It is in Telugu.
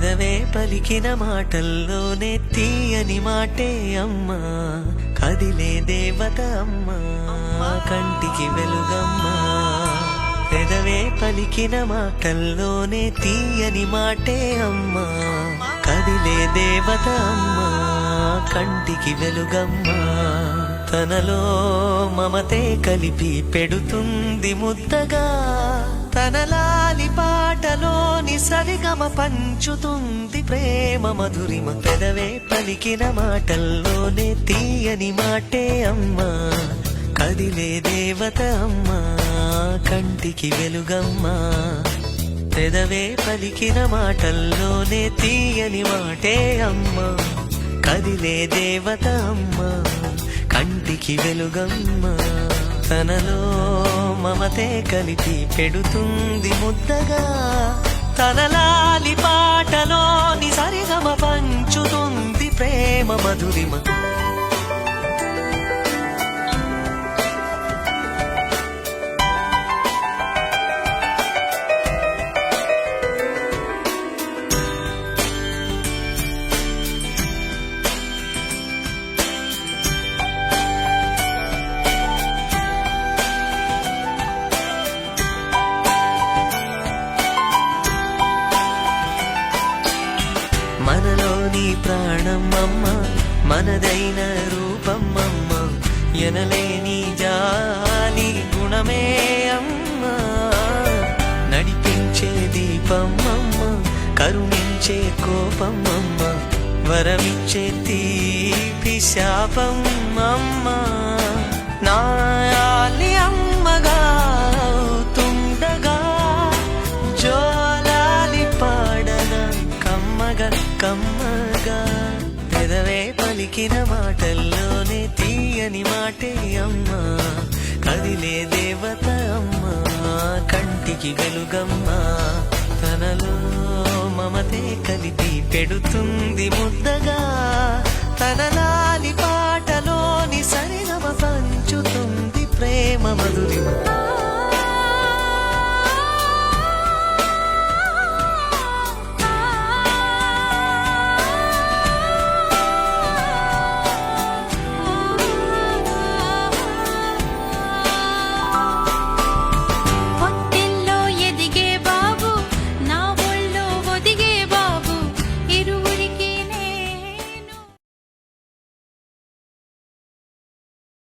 పెదవే పలికిన మాటల్లోనే తీయని మాటే అమ్మా, కదిలే దేవత అమ్మా, కంటికి వెలుగమ్మా. పెదవే పలికిన మాటల్లోనే తీయని మాటే అమ్మా, కదిలే దేవత అమ్మా, కంటికి వెలుగమ్మా. తనలో మమతే కలిపి పెడుతుంది ముద్దగా, తన లాలి పాటలోని సరిగమ పంచుతుంది ప్రేమ మధురిమ. పెదవే పలికిన మాటల్లోనే తీయని మాటే అమ్మా, కదిలే దేవత అమ్మా, కంటికి వెలుగమ్మా. పెదవే పలికిన మాటల్లోనే తీయని మాటే అమ్మా, కదిలే దేవత అమ్మా, కంటికి వెలుగమ్మా. తనలో మమతే కలిపి పెడుతుంది ముద్దగా, తన లాలి పాటలోని సరిగమ పంచుతుంది ప్రేమ మధురిమ. మనలోని ప్రాణం అమ్మ, మనదైన రూపం అమ్మ, ఎనలేని జాలి గుణమే అమ్మ. నడిపించే దీపం అమ్మ, కరుణించే కోపం అమ్మ, వరమిచ్చే తీపి శాపం అమ్మ. నాయాలి అమ్మగా తుండగా, జోలాలి పాడన కమ్మగా కమ్మగా. పెదవే పలికిన మాటల్లోనే తీయని మాటే అమ్మా, కదిలే దేవత అమ్మా, కంటికి వెలుగమ్మా. తనలో మమతే కలిపి పెడుతుంది ముద్దగా, తన లాలి పాటలోని సరిగమ పంచుతుంది ప్రేమ మధురిమ.